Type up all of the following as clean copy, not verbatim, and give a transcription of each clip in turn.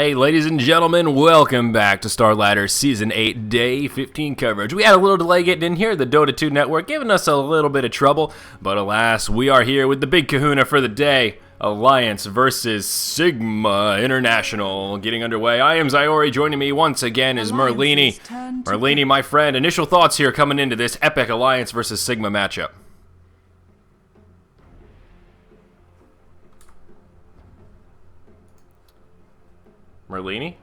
Hey, ladies and gentlemen, welcome back to Starladder Season 8, Day 15 coverage. We had a little delay getting in here, the Dota 2 network giving us a little bit of trouble, but alas, we are here with the big kahuna for the day, Alliance versus Sigma International, getting underway. I am Zyori, joining me once again is Merlini. Merlini, my friend, initial thoughts here coming into this epic Alliance versus Sigma matchup. Merlini?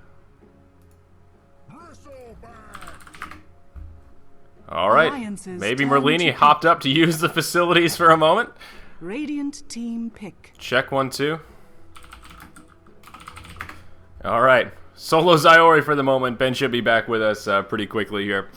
Alright, maybe Merlini hopped up to use the facilities for a moment. Radiant team pick. Check 1, 2. Alright, solo Zyori for the moment. Ben should be back with us pretty quickly here.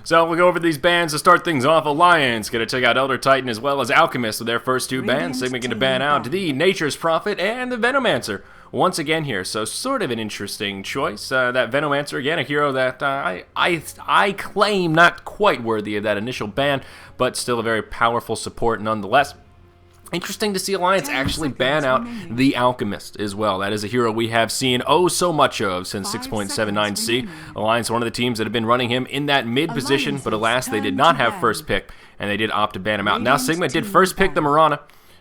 So we'll go over these bans to start things off. Alliance going to take out Elder Titan as well as Alchemist with their first two bans. Sigma going to ban out the Nature's Prophet and the Venomancer once again here. So sort of an interesting choice. That Venomancer, again, a hero that I claim not quite worthy of that initial ban, but still a very powerful support nonetheless. Interesting to see Alliance actually ban out the Alchemist as well. That is a hero we have seen oh so much of since 6.79c. Alliance, one of the teams that have been running him in that mid position, but alas, they did not have first pick, and they did opt to ban him out. Now Sigma did first pick the Mirana,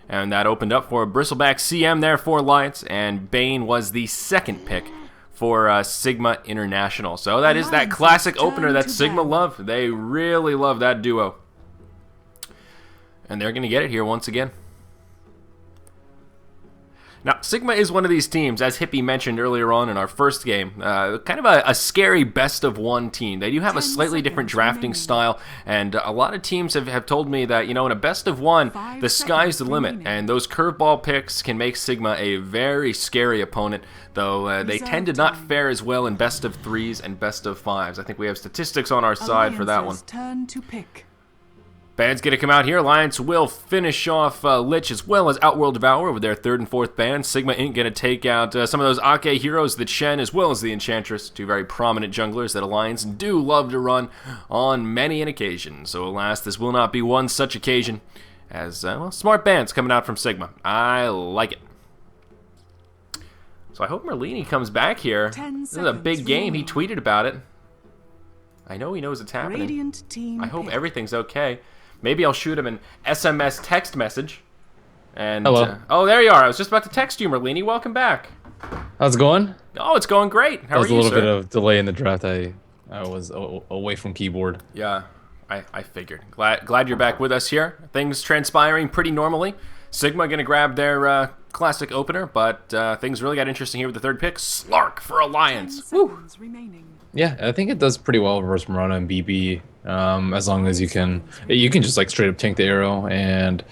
and that opened up for a Bristleback CM there for Alliance, and Bane was the second pick for Sigma International. So that is that classic opener that Sigma love. They really love that duo. And they're going to get it here once again. Now, Sigma is one of these teams, as Hippie mentioned earlier on in our first game, kind of a scary best-of-one team. They do have a slightly different drafting style, and a lot of teams have told me that, you know, in a best-of-one, the sky's the limit, and those curveball picks can make Sigma a very scary opponent, though they tend to not fare as well in best-of-threes and best-of-fives. I think we have statistics on our side for that one. Turn to pick. Bans going to come out here. Alliance will finish off Lich as well as Outworld Devourer with their third and fourth ban. Sigma.int going to take out some of those Ake heroes, the Chen as well as the Enchantress, two very prominent junglers that Alliance do love to run on many an occasion. So alas, this will not be one such occasion as, well, smart bans coming out from Sigma. I like it. So I hope Merlini comes back here. This is a big game. He tweeted about it. I know he knows it's happening. I hope everything's okay. Maybe I'll shoot him an SMS text message. And hello. Oh, there you are. I was just about to text you, Merlini. Welcome back. How's it going? Oh, it's going great. How are you, sir? There was a little bit of delay in the draft. I was away from keyboard. Yeah, I figured. Glad you're back with us here. Things transpiring pretty normally. Sigma going to grab their classic opener, but things really got interesting here with the third pick. Slark for Alliance. Woo. Yeah, I think it does pretty well versus Mirana and BB. As long as you can just like straight up tank the arrow and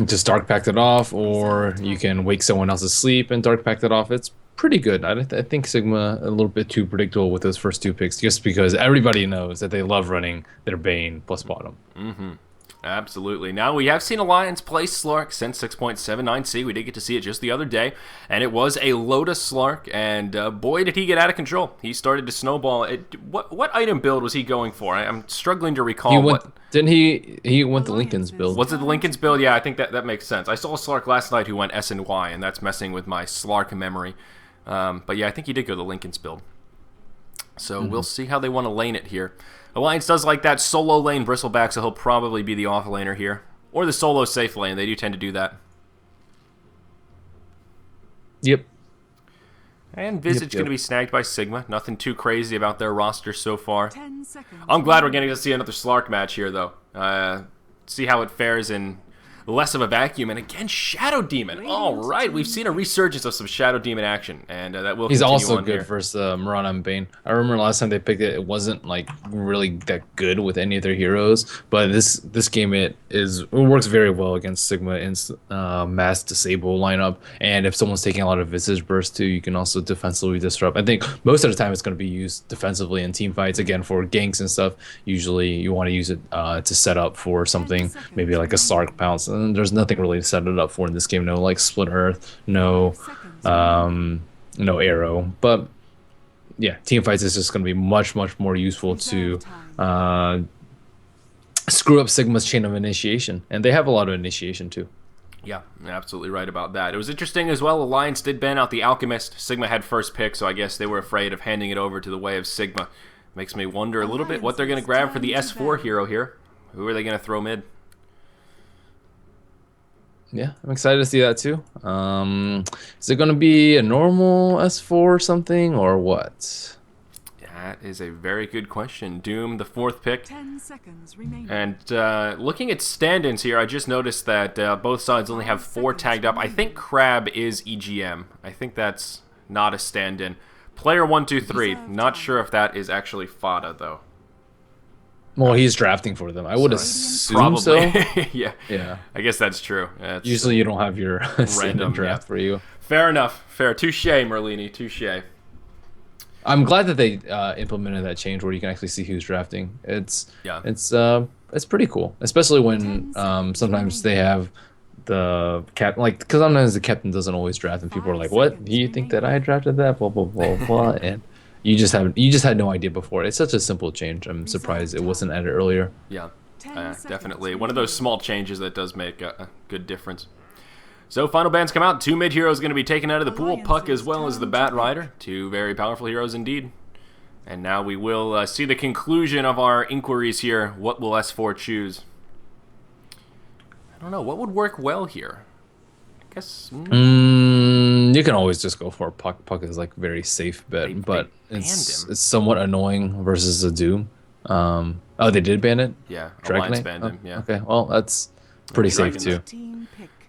just dark pact it off, or you can wake someone else asleep and dark pact it off. It's pretty good. I think Sigma a little bit too predictable with those first two picks, just because everybody knows that they love running their Bane plus bottom. Mm-hmm. Absolutely. Now, we have seen Alliance play Slark since 6.79c. We did get to see it just the other day, and it was a Lotus Slark, and boy, did he get out of control. He started to snowball. What item build was he going for? I'm struggling to recall. Didn't he went the Lincoln's build? Was it the Lincoln's build? Yeah, I think that makes sense. I saw a Slark last night who went S and Y, and that's messing with my Slark memory. But yeah, I think he did go the Lincoln's build. So we'll see how they want to lane it here. Alliance does like that solo lane Bristleback, so he'll probably be the off laner here. Or the solo safe lane. They do tend to do that. Yep. And Visage going to be snagged by Sigma. Nothing too crazy about their roster so far. I'm glad we're getting to see another Slark match here, though. See how it fares in less of a vacuum. And again, Shadow Demon. All right, we've seen a resurgence of some Shadow Demon action, and that will. He's continue also on good here. versus Mirana and Bane. I remember last time they picked it, it wasn't like really that good with any of their heroes. But this game it works very well against Sigma in mass disable lineup. And if someone's taking a lot of Visage burst too, you can also defensively disrupt. I think most of the time it's going to be used defensively in team fights. Again, for ganks and stuff, usually you want to use it to set up for something, maybe like a Slark pounce. And there's nothing really to set it up for in this game. No like split earth, no arrow. But yeah, team fights is just going to be much more useful to screw up Sigma's chain of initiation, and they have a lot of initiation too. Yeah, absolutely right about that. It was interesting as well. Alliance did ban out the Alchemist. Sigma had first pick, so I guess they were afraid of handing it over to the way of Sigma. Makes me wonder a little bit what they're going to grab for the S4 hero here. Who are they going to throw mid? Yeah, I'm excited to see that too. Is it going to be a normal S4 or something, or what? That is a very good question. Doom, the fourth pick. 10 seconds remaining. And looking at stand-ins here, I just noticed that both sides only have 4 tagged up. I think Crab is EGM. I think that's not a stand-in. Player 123. Not sure if that is actually Fada, though. Well, he's drafting for them. I would assume Probably. so. Yeah. Yeah. I guess that's true. Yeah, it's Usually you don't have your random draft yeah. for you. Fair enough. Fair. Touche, Merlini. Touche. I'm glad that they implemented that change where you can actually see who's drafting. It's pretty cool, especially when sometimes they have the cap, like, because sometimes the captain doesn't always draft and people are like, "What? Do you think that I drafted that?" Blah blah blah blah, and you just had no idea before. It's such a simple change. I'm surprised it wasn't added earlier. Yeah, definitely one of those small changes that does make a good difference. So final bans come out. 2 mid heroes going to be taken out of the pool. Puck as well as the Bat Rider. 2 very powerful heroes indeed. And now we will see the conclusion of our inquiries here. What will S4 choose? I don't know. What would work well here? I guess... You can always just go for a Puck. Puck is like very safe bet, but it's somewhat annoying versus a Doom. Oh, they did ban it? Yeah, Dragon Alliance banned him, yeah. Okay, well, that's pretty safe too.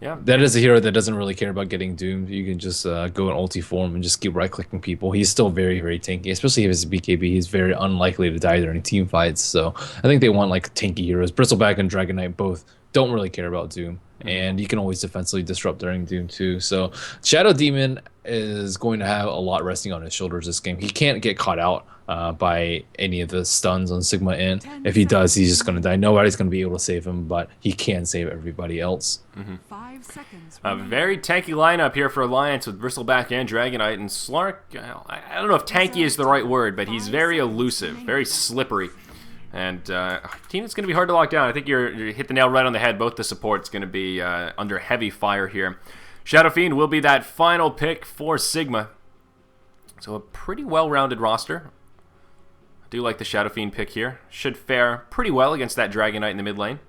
Yeah. That is a hero that doesn't really care about getting doomed. You can just go in ulti form and just keep right-clicking people. He's still very, very tanky, especially if it's a BKB. He's very unlikely to die during team fights. So I think they want like tanky heroes. Bristleback and Dragon Knight both don't really care about Doom. And you can always defensively disrupt during Doom too. So Shadow Demon is going to have a lot resting on his shoulders this game. He can't get caught out by any of the stuns on sigma.int. If he does, he's just going to die. Nobody's going to be able to save him, but he can save everybody else. 5 seconds. A very tanky lineup here for Alliance with Bristleback and Dragonite. And Slark, I don't know if tanky is the right word, but he's very elusive, very slippery. And team, it's going to be hard to lock down. I think you hit the nail right on the head. Both the supports going to be under heavy fire here. Shadow Fiend will be that final pick for Sigma. So a pretty well-rounded roster. I do like the Shadow Fiend pick here. Should fare pretty well against that Dragonite in the mid lane.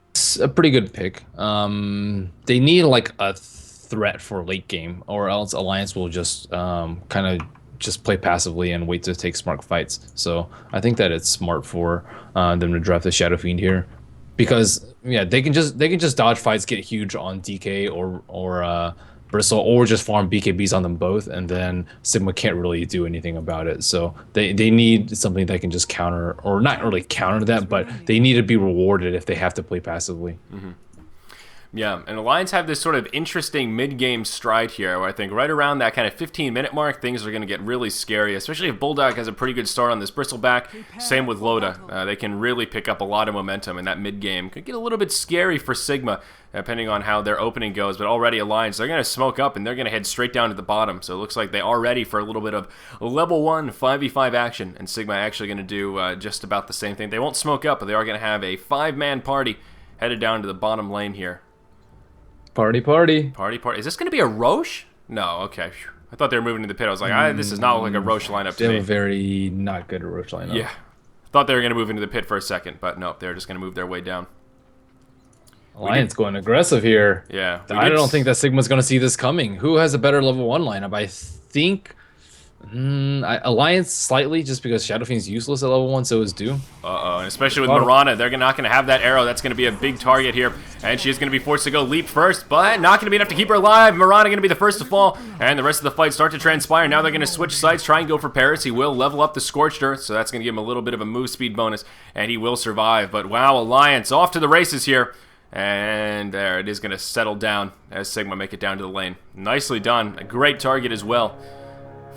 It's a pretty good pick. They need like a threat for late game, or else Alliance will just kind of just play passively and wait to take smart fights. So I think that it's smart for them to draft the Shadow Fiend here, because yeah, they can just dodge fights, get huge on DK or Bristle, or just farm BKBs on them both, and then Sigma can't really do anything about it. So they need something that can just counter, or not really counter that, but they need to be rewarded if they have to play passively. Yeah, and Alliance have this sort of interesting mid-game stride here, where I think right around that kind of 15-minute mark, things are going to get really scary, especially if Bulldog has a pretty good start on this Bristleback. Same with Loda. They can really pick up a lot of momentum in that mid-game. Could get a little bit scary for Sigma, depending on how their opening goes, but already Alliance, they're going to smoke up, and they're going to head straight down to the bottom, so it looks like they are ready for a little bit of level 1 5v5 action, and Sigma actually going to do just about the same thing. They won't smoke up, but they are going to have a 5-man party headed down to the bottom lane here. Party. Is this going to be a Roche? No, okay. I thought they were moving to the pit. I was like, this is not like a Roche lineup to They me. have a very not good Roche lineup. Yeah. Thought they were going to move into the pit for a second, but no, they're just going to move their way down. Alliance going aggressive here. Yeah. I don't think that Sigma's going to see this coming. Who has a better level 1 lineup? I think Alliance slightly, just because Shadow Fiend's useless at level 1, so is Doom. And especially with Mirana, they're not going to have that arrow. That's going to be a big target here, and she's going to be forced to go leap first, but not going to be enough to keep her alive. Mirana going to be the first to fall, and the rest of the fight start to transpire. Now they're going to switch sides, try and go for Paris. He will level up the Scorched Earth, so that's going to give him a little bit of a move speed bonus, and he will survive. But wow, Alliance off to the races here. And there, it is going to settle down as Sigma make it down to the lane. Nicely done. A great target as well.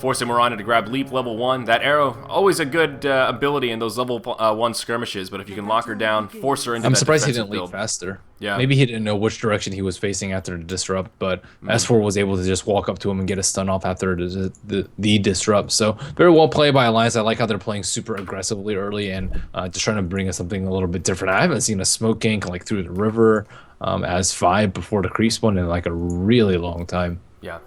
forcing Miranda to grab leap level 1. That arrow, always a good ability in those level 1 skirmishes, but if you can lock her down, force her into I'm that surprised he defensive didn't leap build. faster. Yeah. Maybe he didn't know which direction he was facing after the disrupt, but S4 was able to just walk up to him and get a stun off after the disrupt. So very well played by Alliance. I like how they're playing super aggressively early and just trying to bring us something a little bit different. I haven't seen a smoke gank like through the river as 5 before the creep spawn in like a really long time. Yeah.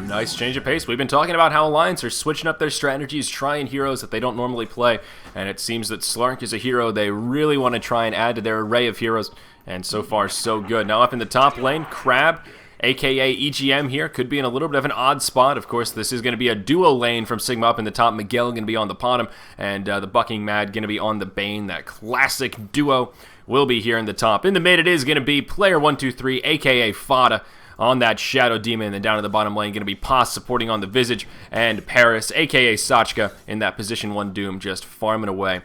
Nice change of pace. We've been talking about how Alliance are switching up their strategies, trying heroes that they don't normally play, and it seems that Slark is a hero they really want to try and add to their array of heroes, and so far so good. Now up in the top lane, Crab, aka EGM here, could be in a little bit of an odd spot. Of course, this is going to be a duo lane from Sigma up in the top. Miguel going to be on the bottom, and the Bucking Mad going to be on the Bane. That classic duo will be here in the top. In the mid, it is going to be player 123, aka Fada, on that Shadow Demon, and then down to the bottom lane, going to be Paz supporting on the Visage, and Paris, aka Sachka, in that position 1 Doom, just farming away.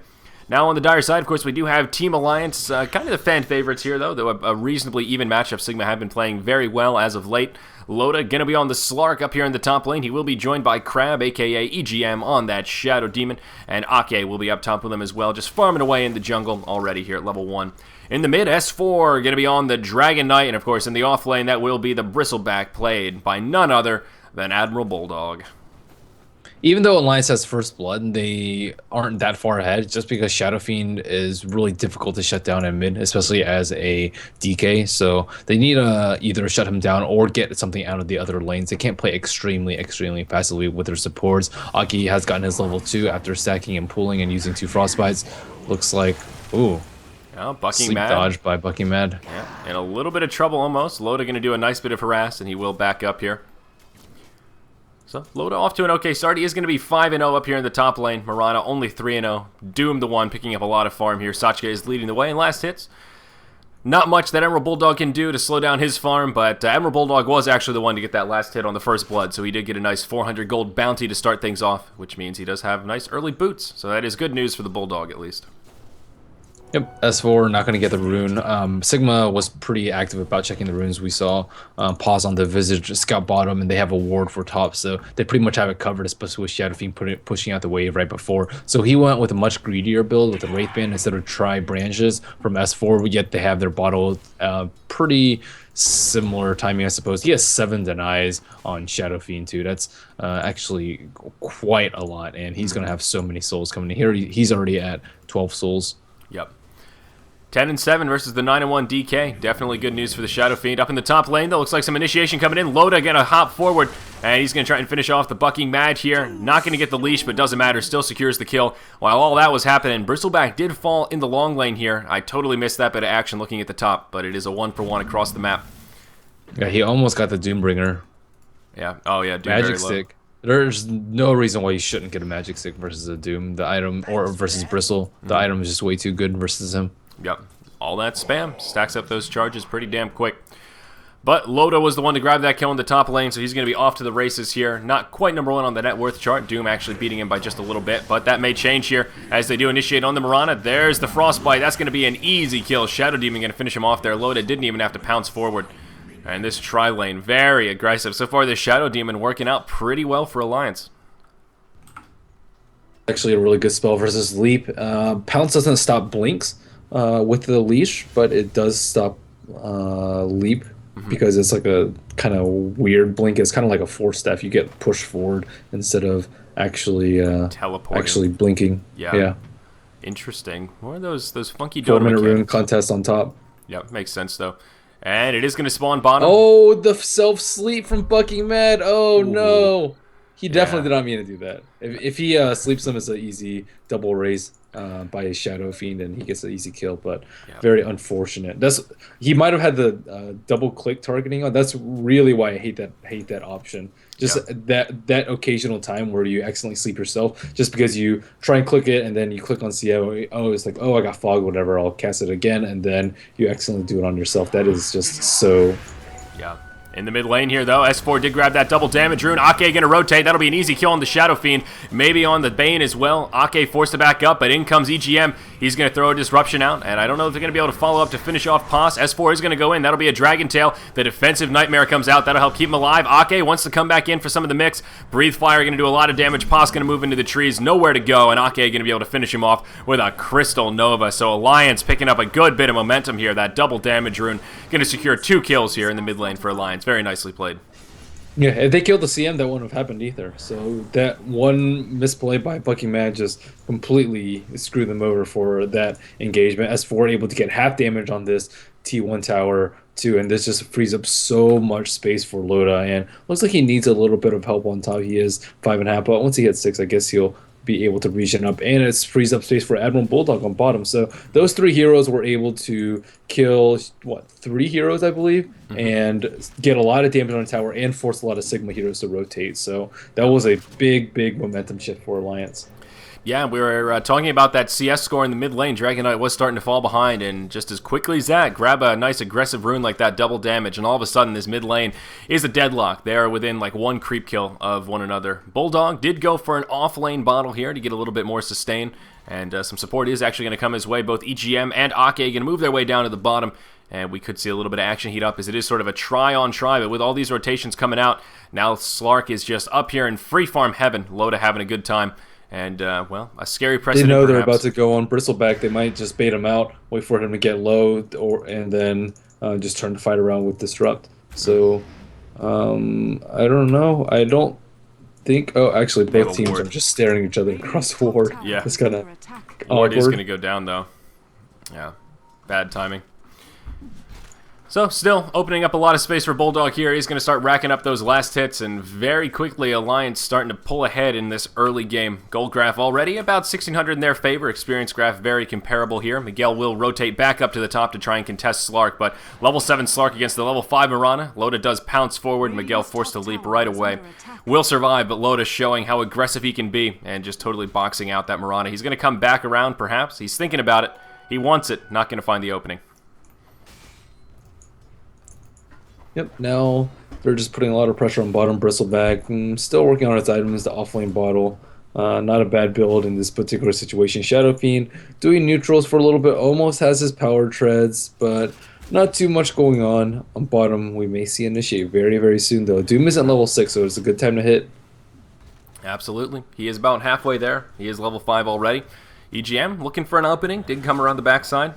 Now on the dire side, of course, we do have Team Alliance, kind of the fan favorites here, though a reasonably even matchup. Sigma have been playing very well as of late. Loda going to be on the Slark up here in the top lane. He will be joined by Crab, aka EGM, on that Shadow Demon, and Ake will be up top with him as well, just farming away in the jungle already here at level 1. In the mid, S4 going to be on the Dragon Knight, and of course in the off lane, that will be the Bristleback, played by none other than Admiral Bulldog. Even though Alliance has first blood, they aren't that far ahead just because Shadow Fiend is really difficult to shut down in mid, especially as a DK. So they need to either shut him down or get something out of the other lanes. They can't play extremely passively with their supports. Aki has gotten his level 2 after stacking and pulling and using 2 Frostbites. Looks like, ooh, Oh, Bucking sleep Mad. dodge by Bucking Mad. Yeah, in a little bit of trouble almost. Loda going to do a nice bit of harass, and he will back up here. So, Loda off to an okay start. He is going to be 5-0 up here in the top lane. Mirana only 3-0. Doom the 1, picking up a lot of farm here. Sachka is leading the way in last hits. Not much that Emerald Bulldog can do to slow down his farm, but Emerald Bulldog was actually the one to get that last hit on the first blood, so he did get a nice 400 gold bounty to start things off, which means he does have nice early boots. So that is good news for the Bulldog, at least. Yep, S4 not going to get the rune. Sigma was pretty active about checking the runes. We saw pause on the Visage, scout bottom, and they have a ward for top, so they pretty much have it covered, especially with Shadow Fiend pushing out the wave right before. So he went with a much greedier build with the Wraith Band instead of try branches from S4, yet they have their bottle pretty similar timing, I suppose. He has 7 denies on Shadow Fiend too. That's actually quite a lot, and he's going to have so many souls coming in here. He's already at 12 souls. Yep. 10-7 versus the 9-1 DK. Definitely good news for the Shadow Fiend. Up in the top lane, though, looks like some initiation coming in. Loda gonna hop forward, and he's gonna try and finish off the Bucking Mad here. Not gonna get the leash, but doesn't matter. Still secures the kill. While all that was happening, Bristleback did fall in the long lane here. I totally missed that bit of action looking at the top, but it is a 1-for-1 across the map. Yeah, he almost got the Doombringer. Yeah. Oh yeah. Doom Magic very low. Stick. There's no reason why you shouldn't get a Magic Stick versus a Doom. The item, or versus Bristle. The item is just way too good versus him. Yep. All that spam stacks up those charges pretty damn quick. But Loda was the one to grab that kill in the top lane, so he's going to be off to the races here. Not quite number 1 on the net worth chart. Doom actually beating him by just a little bit, but that may change here as they do initiate on the Mirana. There's the Frostbite. That's going to be an easy kill. Shadow Demon going to finish him off there. Loda didn't even have to pounce forward. And this tri-lane, very aggressive. So far, this Shadow Demon working out pretty well for Alliance. Actually a really good spell versus Leap. Pounce doesn't stop Blinks with the leash, but it does stop Leap because it's like a kind of weird blink. It's kind of like a force staff. You get pushed forward instead of actually blinking. Yeah. Interesting. What are those funky 4-minute Dota rune contest on top. Yep, makes sense though. And it is going to spawn bottom. Oh, the self-sleep from Bucking Mad. Oh, no. He definitely did not mean to do that. If he sleeps him, it's an easy double raise by his Shadow Fiend, and he gets an easy kill, but very unfortunate. He might have had the double-click targeting on. That's really why I hate that option. Just that occasional time where you accidentally sleep yourself, just because you try and click it, and then you click on CO. Oh, it's like, oh, I got fog, whatever. I'll cast it again, and then you accidentally do it on yourself. That is just so... Yeah. In the mid lane here, though, S4 did grab that double damage rune. Ake gonna rotate. That'll be an easy kill on the Shadow Fiend. Maybe on the Bane as well. Ake forced to back up, but in comes EGM. He's gonna throw a disruption out, and I don't know if they're gonna be able to follow up to finish off Pos. S4 is gonna go in. That'll be a Dragon Tail. The defensive Nightmare comes out. That'll help keep him alive. Ake wants to come back in for some of the mix. Breathe Fire gonna do a lot of damage. Pos gonna move into the trees. Nowhere to go, and Ake gonna be able to finish him off with a Crystal Nova. So Alliance picking up a good bit of momentum here. That double damage rune gonna secure 2 kills here in the mid lane for Alliance. Very nicely played. Yeah, if they killed the CM, that wouldn't have happened either. So that one misplay by Bucky Man just completely screwed them over for that engagement. S4 able to get half damage on this T1 tower too, and this just frees up so much space for Loda. And looks like he needs a little bit of help on top. He is 5.5, but once he hits 6, I guess he'll be able to regen up, and it frees up space for Admiral Bulldog on bottom. So those 3 heroes were able to kill, what, 3 heroes, I believe, and get a lot of damage on the tower and force a lot of Sigma heroes to rotate. So that was a big, big momentum shift for Alliance. Yeah, we were talking about that CS score in the mid lane. Dragon Knight was starting to fall behind, and just as quickly as that, grab a nice aggressive rune like that, double damage, and all of a sudden this mid lane is a deadlock. They are within like 1 creep kill of one another. Bulldog did go for an off lane bottle here to get a little bit more sustain, and some support is actually going to come his way. Both EGM and Ake going to move their way down to the bottom, and we could see a little bit of action heat up as it is sort of a try-on-try, but with all these rotations coming out, now Slark is just up here in free farm heaven. Loda having a good time. And, well, a scary precedent. They know perhaps. they're about to go on Bristleback. They might just bait him out, wait for him to get low, and then just turn the fight around with Disrupt. So, I don't know. I don't think... Oh, actually, both teams are just staring at each other across the ward. Yeah. It's kind of Ward is awkward. going to go down, though. Yeah, bad timing. So, still opening up a lot of space for Bulldog here. He's going to start racking up those last hits, and very quickly, Alliance starting to pull ahead in this early game. Gold graph already about 1,600 in their favor. Experience graph very comparable here. Miguel will rotate back up to the top to try and contest Slark, but level 7 Slark against the level 5 Mirana. Loda does pounce forward. Miguel forced to leap right away. Will survive, but Loda showing how aggressive he can be and just totally boxing out that Mirana. He's going to come back around, perhaps. He's thinking about it. He wants it. Not going to find the opening. Yep, now they're just putting a lot of pressure on bottom Bristleback. Still working on its items, the offlane bottle. Not a bad build in this particular situation. Shadow Fiend doing neutrals for a little bit, almost has his power treads, but not too much going on. On bottom, we may see Initiate very, very soon, though. Doom is at level 6, so it's a good time to hit. Absolutely. He is about halfway there. He is level 5 already. EGM looking for an opening. Did come around the backside.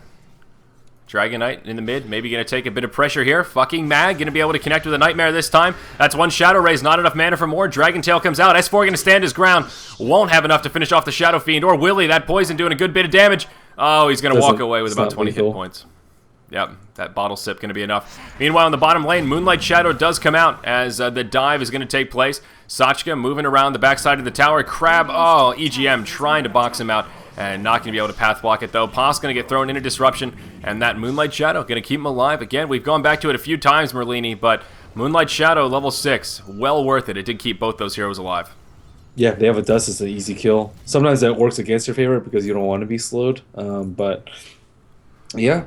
Dragon Knight in the mid, maybe going to take a bit of pressure here. Fucking Mag, going to be able to connect with a Nightmare this time. That's one Shadow Raise, not enough mana for more. Dragon Tail comes out. S4 going to stand his ground. Won't have enough to finish off the Shadow Fiend. Or Willie, that poison doing a good bit of damage. Oh, he's going to walk away with about 20 hit points. Yep, that bottle sip going to be enough. Meanwhile, in the bottom lane, Moonlight Shadow does come out as the dive is going to take place. Sachka moving around the backside of the tower. Crab, oh, EGM trying to box him out. And not going to be able to path block it, though. Pos going to get thrown into Disruption, and that Moonlight Shadow going to keep him alive. Again, we've gone back to it a few times, Merlini, but Moonlight Shadow, level 6, well worth it. It did keep both those heroes alive. Yeah, they have a dust, it's an easy kill. Sometimes that works against your favor because you don't want to be slowed, but yeah.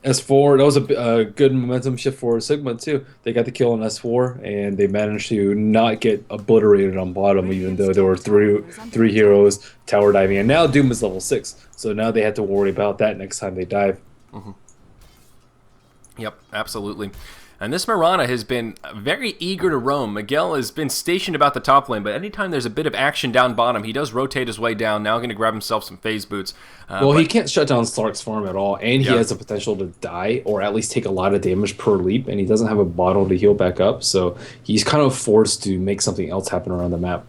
S4, that was a good momentum shift for Sigma, too. They got the kill on S4, and they managed to not get obliterated on bottom, even though there were three heroes tower diving. And now Doom is level 6, so now they have to worry about that next time they dive. Yep, absolutely. And this Mirana has been very eager to roam. Miguel has been stationed about the top lane, but anytime there's a bit of action down bottom, he does rotate his way down. Now going to grab himself some phase boots. He can't shut down Slark's farm at all, and he has the potential to die or at least take a lot of damage per leap, and he doesn't have a bottle to heal back up, so he's kind of forced to make something else happen around the map.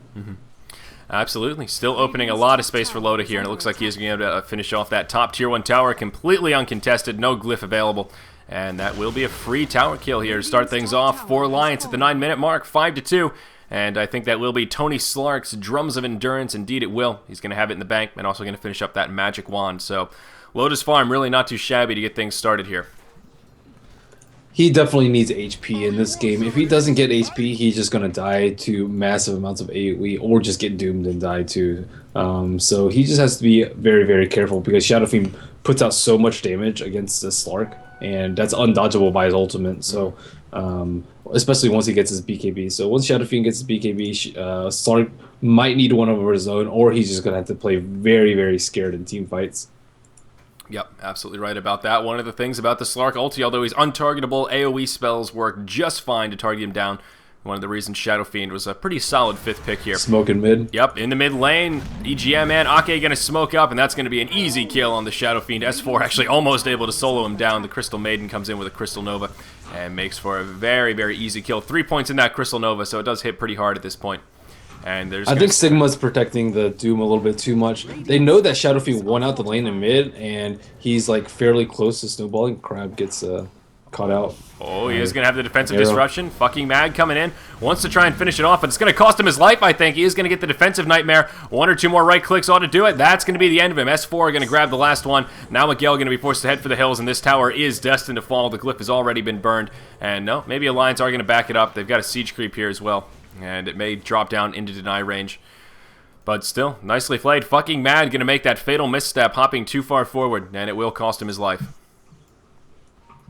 Absolutely. Still opening a lot of space for Loda here, and it looks like he's going to be able to finish off that top tier 1 tower completely uncontested, no glyph available. And that will be a free tower kill here to start things off for Alliance at the 9-minute mark, 5-2. And I think that will be Tony Slark's Drums of Endurance. Indeed it will. He's going to have it in the bank and also going to finish up that Magic Wand. So Loda's farm really not too shabby to get things started here. He definitely needs HP in this game. If he doesn't get HP, he's just going to die to massive amounts of AoE or just get doomed and die too. So he just has to be very, very careful because Shadow Fiend puts out so much damage against this Slark, and that's undodgeable by his ultimate. So especially once he gets his BKB. So once Shadow Fiend gets his BKB, Slark might need one over his own, or he's just gonna have to play very, very scared in team fights. Yep, absolutely right about that. One of the things about the Slark ulti, although he's untargetable, AoE spells work just fine to target him down. One of the reasons Shadow Fiend was a pretty solid 5th pick here. Smoking mid. Yep, in the mid lane, EGM and Ake going to smoke up, and that's going to be an easy kill on the Shadow Fiend. S4 actually almost able to solo him down. The Crystal Maiden comes in with a Crystal Nova and makes for a very, very easy kill. 3 points in that Crystal Nova, so it does hit pretty hard at this point. And I think Sigma's protecting the Doom a little bit too much. They know that Shadow Fiend won out the lane in mid, and he's like fairly close to snowballing. Crab gets caught out. Oh, he is going to have the defensive disruption. Fucking Mad coming in. Wants to try and finish it off, but it's going to cost him his life, I think. He is going to get the defensive nightmare. 1 or 2 more right clicks ought to do it. That's going to be the end of him. S4 going to grab the last one. Now Miguel going to be forced to head for the hills, and this tower is destined to fall. The glyph has already been burned. And no, maybe Alliance are going to back it up. They've got a siege creep here as well. And it may drop down into deny range. But still, nicely played. Fucking Mad going to make that fatal misstep, hopping too far forward, and it will cost him his life.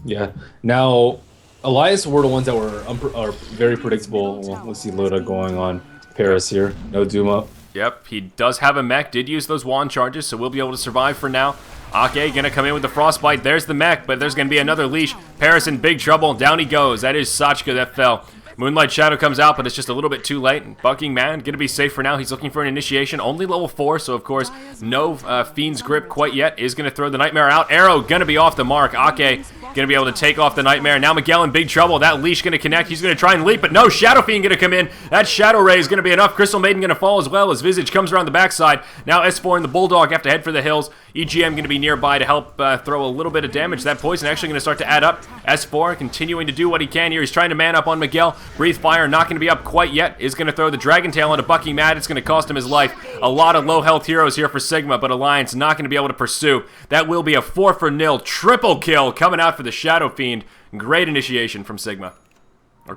Yeah. Now, Alliance were the ones that are very predictable. We'll see Loda going on Paris here. No Doom up. Yep, he does have a mech. Did use those wand charges, so we'll be able to survive for now. Ake gonna come in with the Frostbite. There's the mech, but there's gonna be another leash. Paris in big trouble. Down he goes. That is Sachka that fell. Moonlight Shadow comes out, but it's just a little bit too late. Fucking Man, gonna be safe for now. He's looking for an initiation. Only level 4, so of course, no Fiend's Grip quite yet. Is gonna throw the Nightmare out. Arrow gonna be off the mark. Ake gonna be able to take off the Nightmare. Now Miguel in big trouble. That leash gonna connect. He's gonna try and leap, but no, Shadow Fiend gonna come in. That Shadow Ray is gonna be enough. Crystal Maiden gonna fall as well as Visage comes around the backside. Now S4 and the Bulldog have to head for the hills. EGM gonna be nearby to help throw a little bit of damage. That poison actually gonna start to add up. S4 continuing to do what he can here. He's trying to man up on Miguel. Breathe Fire not going to be up quite yet. Is going to throw the Dragon Tail into Bucking Mad. It's going to cost him his life. A lot of low health heroes here for Sigma, but Alliance not going to be able to pursue. That will be a 4-for-0 triple kill coming out for the Shadow Fiend. Great initiation from Sigma.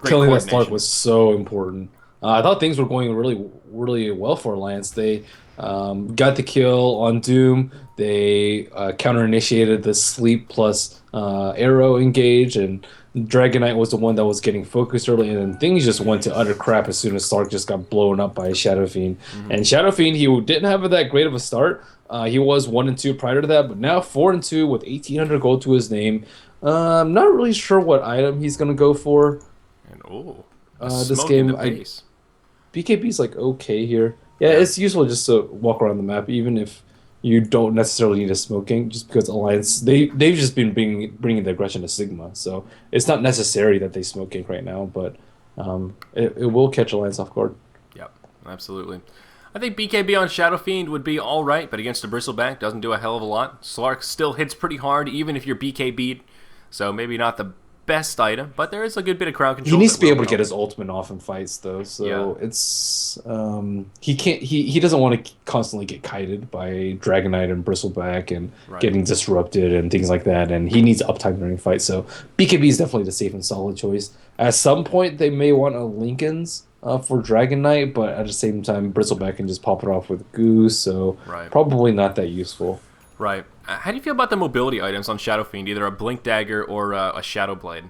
Killing that Slark was so important. I thought things were going really well for Alliance. They got the kill on Doom. They counter-initiated the Sleep plus Arrow engage, and Dragonite was the one that was getting focused early, and then things just went to utter crap as soon as Slark just got blown up by Shadow Fiend. And Shadow Fiend, he didn't have that great of a start. He was 1-2 prior to that, but now 4-2 with 1,800 gold to his name. I'm not really sure what item he's going to go for. And this game, BKB's like okay here. Yeah, it's useful just to walk around the map, even if you don't necessarily need a smoking, just because Alliance, they've just been bringing the aggression to Sigma, so it's not necessary that they smoke gank right now, but it will catch Alliance off guard. Yep, absolutely. I think BKB on Shadow Fiend would be alright, but against a Bristleback doesn't do a hell of a lot. Slark still hits pretty hard, even if you're BKB'd, so maybe not the best item, but there is a good bit of crowd control. He needs to be able to get his ultimate off in fights, though. So it's he doesn't want to constantly get kited by Dragonite and Bristleback and getting disrupted and things like that. And he needs uptime during fights. So BKB is definitely the safe and solid choice. At some point, they may want a Lincoln's for Dragonite, but at the same time, Bristleback can just pop it off with Goose. So probably not that useful. Right. How do you feel about the mobility items on Shadow Fiend, either a Blink Dagger or a Shadow Blade?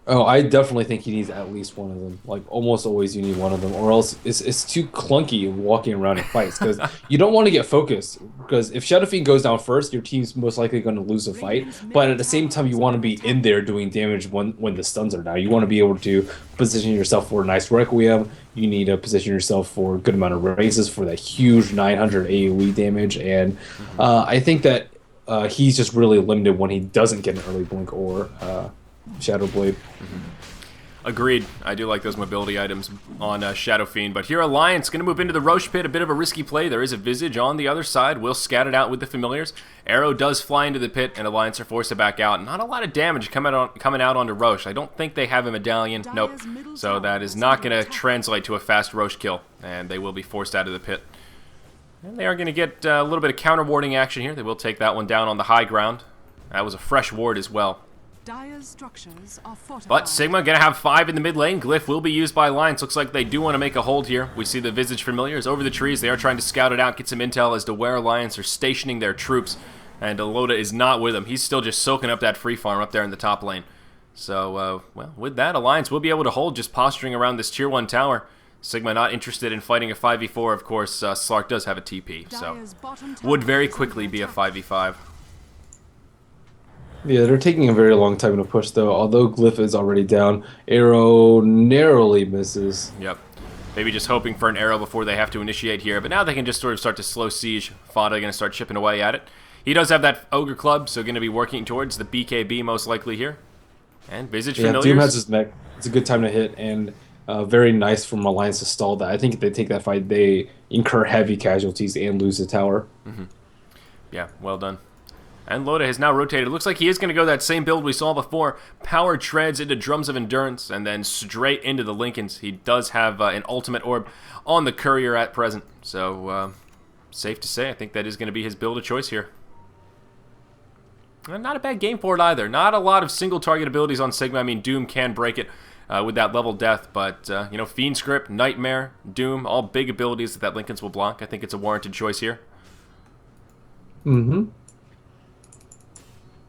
Oh, I definitely think he needs at least one of them. Like, almost always you need one of them, or else it's too clunky walking around in fights, because you don't want to get focused, because if Shadow Fiend goes down first, your team's most likely going to lose the fight, but at the same time, you want to be in there doing damage when the stuns are down. You want to be able to position yourself for a nice Requiem. You need to position yourself for a good amount of raises for that huge 900 AoE damage, and I think that he's just really limited when he doesn't get an early blink or Shadow Blade. Agreed. I do like those mobility items on Shadow Fiend, but here Alliance going to move into the Roche Pit, a bit of a risky play. There is a Visage on the other side. We'll scat it out with the Familiars. Arrow does fly into the pit, and Alliance are forced to back out. Not a lot of damage coming out onto Roche. I don't think they have a Medallion. Nope. So that is not going to translate to a fast Roche kill, and they will be forced out of the pit. And they are going to get a little bit of counter warding action here. They will take that one down on the high ground. That was a fresh ward as well. Dire's structures are fortified. But Sigma going to have 5 in the mid lane. Glyph will be used by Alliance. Looks like they do want to make a hold here. We see the Visage Familiars over the trees. They are trying to scout it out, get some intel as to where Alliance are stationing their troops. And Loda is not with them. He's still just soaking up that free farm up there in the top lane. So, well, with that, Alliance will be able to hold just posturing around this Tier 1 tower. Sigma not interested in fighting a 5v4. Of course, Slark does have a TP, so would very quickly be a 5v5. Yeah, they're taking a very long time to push, though. Although Glyph is already down, Arrow narrowly misses. Yep. Maybe just hoping for an arrow before they have to initiate here, but now they can just sort of start to slow siege. Fada going to start chipping away at it. He does have that Ogre Club, so going to be working towards the BKB most likely here. And Visage Familiars. Doom has his mech. It's a good time to hit, and very nice from Alliance to stall that. I think if they take that fight, they incur heavy casualties and lose the tower. Yeah, well done. And Loda has now rotated. It looks like he is going to go that same build we saw before. Power treads into Drums of Endurance and then straight into the Lincolns. He does have an ultimate orb on the Courier at present. So, safe to say, I think that is going to be his build of choice here. And not a bad game for it either. Not a lot of single target abilities on Sigma. I mean, Doom can break it with that level death. But, you know, Fiend Script, Nightmare, Doom, all big abilities that Lincolns will block. I think it's a warranted choice here.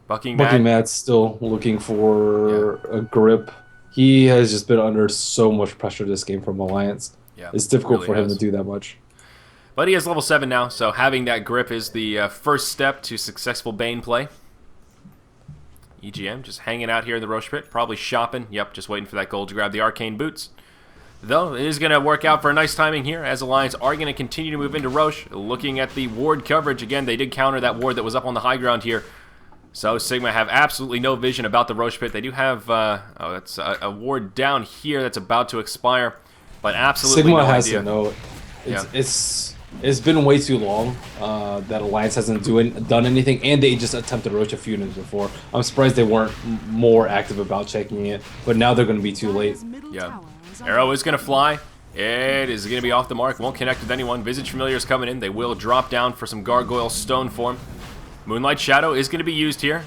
Bucking Matt's still looking for a grip. He has just been under so much pressure this game from Alliance. Yeah, it's difficult really for him to do that much. But he has level 7 now, so having that grip is the first step to successful Bane play. EGM just hanging out here in the Roche Pit, probably shopping. Yep, just waiting for that gold to grab the Arcane Boots. Though, it is going to work out for a nice timing here, as Alliance are going to continue to move into Roche. Looking at the ward coverage, again, they did counter that ward that was up on the high ground here. So Sigma have absolutely no vision about the Roche Pit. They do have that's a ward down here that's about to expire, but absolutely Sigma no has idea. to know. It's been way too long that Alliance hasn't done anything, and they just attempted Roche a few minutes before. I'm surprised they weren't more active about checking it, but now they're going to be too late. Yeah, arrow is going to fly. It is going to be off the mark. Won't connect with anyone. Visage Familiar is coming in. They will drop down for some Gargoyle Stone form. Moonlight Shadow is going to be used here.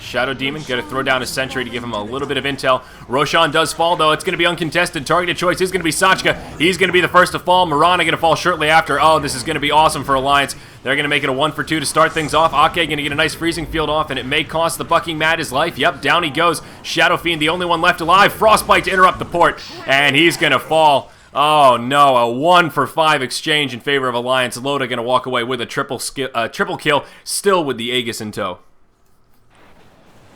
Shadow Demon going to throw down a sentry to give him a little bit of intel. Roshan does fall, though. It's going to be uncontested. Targeted choice is going to be Sachka. He's going to be the first to fall. Marana going to fall shortly after. Oh, this is going to be awesome for Alliance. They're going to make it a 1-for-2 to start things off. Ake going to get a nice freezing field off, and it may cost the Bucking Mad his life. Yep, down he goes. Shadow Fiend, the only one left alive. Frostbite to interrupt the port, and he's going to fall. Oh no, a 1-for-5 exchange in favor of Alliance. Loda going to walk away with a triple kill, still with the Aegis in tow.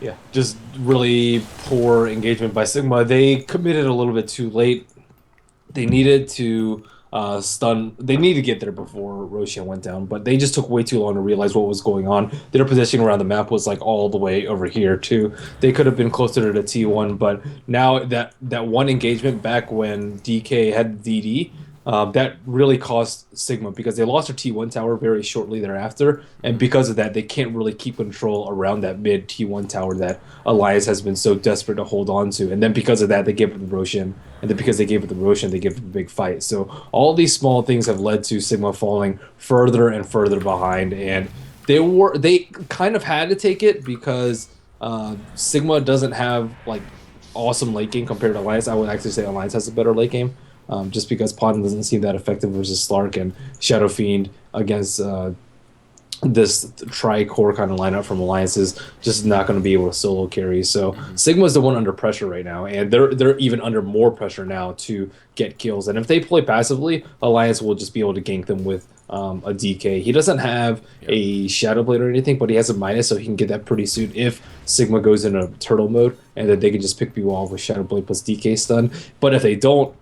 Yeah, just really poor engagement by Sigma. They committed a little bit too late. They needed to stun. They needed to get there before Roshan went down, but they just took way too long to realize what was going on. Their positioning around the map was like all the way over here too. They could have been closer to the T1, but now that one engagement back when DK had DD, that really cost Sigma because they lost their T1 tower very shortly thereafter, and because of that, they can't really keep control around that mid T1 tower that Alliance has been so desperate to hold on to. And then because of that, they gave it to Roshan, and then because they gave it to Roshan, they gave it a big fight. So all these small things have led to Sigma falling further and further behind, and they kind of had to take it because Sigma doesn't have like awesome late game compared to Alliance. I would actually say Alliance has a better late game. Just because Podden doesn't seem that effective versus Slark and Shadow Fiend against this tri-core kind of lineup from Alliance is just not going to be able to solo carry. So Sigma's the one under pressure right now, and they're even under more pressure now to get kills. And if they play passively, Alliance will just be able to gank them with a DK. He doesn't have a Shadow Blade or anything, but he has a minus, so he can get that pretty soon if Sigma goes into turtle mode, and then they can just pick people off with Shadow Blade plus DK stun. But if they don't,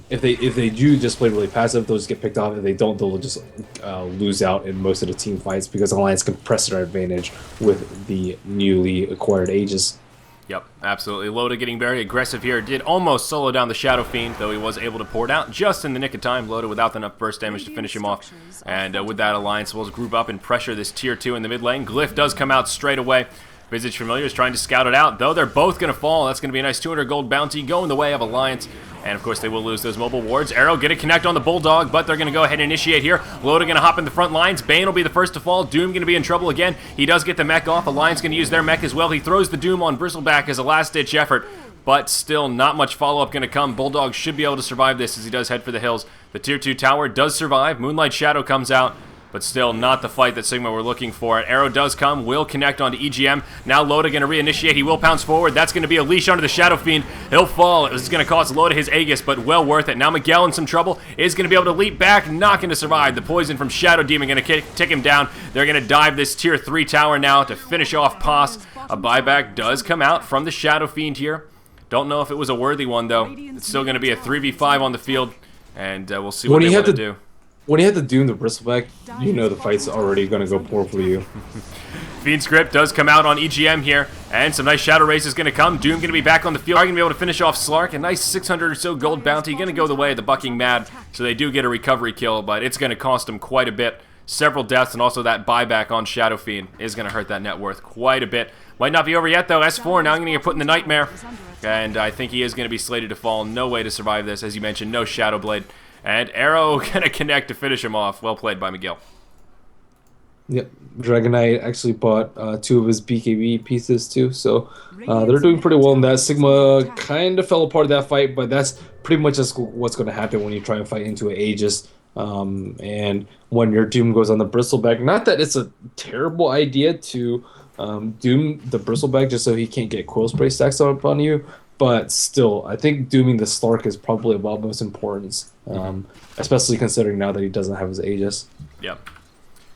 if they do just play really passive, they'll just get picked off. If they don't, they'll just lose out in most of the team fights because Alliance can press their advantage with the newly acquired Aegis. Yep, absolutely. Loda getting very aggressive here. Did almost solo down the Shadow Fiend, though he was able to pour it out just in the nick of time. Loda without enough burst damage to finish him off. And with that, Alliance will group up and pressure this tier 2 in the mid lane. Glyph does come out straight away. Visage Familiar is trying to scout it out, though they're both going to fall. That's going to be a nice 200 gold bounty going the way of Alliance. And of course, they will lose those mobile wards. Arrow get a connect on the Bulldog, but they're going to go ahead and initiate here. Loda going to hop in the front lines. Bane will be the first to fall. Doom going to be in trouble again. He does get the mech off. Alliance going to use their mech as well. He throws the Doom on Bristleback as a last-ditch effort, but still not much follow-up going to come. Bulldog should be able to survive this as he does head for the hills. The tier 2 tower does survive. Moonlight Shadow comes out, but still not the fight that Sigma were looking for. An arrow does come, will connect onto EGM. Now Loda going to reinitiate. He will pounce forward. That's going to be a leash onto the Shadow Fiend. He'll fall. This is going to cost Loda his Aegis, but well worth it. Now Miguel in some trouble is going to be able to leap back, not going to survive. The poison from Shadow Demon going to tick him down. They're going to dive this tier 3 tower now to finish off Pos. A buyback does come out from the Shadow Fiend here. Don't know if it was a worthy one, though. It's still going to be a 3v5 on the field, and we'll see what they want to do. When you have to Doom the Bristleback, you know the fight's already going to go poor for you. Fiend's Grip does come out on EGM here, and some nice Shadow Race is going to come. Doom going to be back on the field. Are going to be able to finish off Slark. A nice 600 or so gold bounty. Going to go the way of the Bucking Mad, so they do get a recovery kill, but it's going to cost them quite a bit. Several deaths, and also that buyback on Shadow Fiend is going to hurt that net worth quite a bit. Might not be over yet, though. S4 now going to get put in the Nightmare, and I think he is going to be slated to fall. No way to survive this. As you mentioned, no Shadow Blade. And Arrow going to connect to finish him off. Well played by Miguel. Yep, Dragon Knight actually bought 2 of his BKB pieces too, so they're doing pretty well in that. Sigma kind of fell apart in that fight, but that's pretty much just what's going to happen when you try and fight into an Aegis. And when your Doom goes on the Bristleback, not that it's a terrible idea to Doom the Bristleback just so he can't get Coil Spray stacks up on you, but still, I think dooming the Slark is probably of utmost importance, especially considering now that he doesn't have his Aegis. Yep.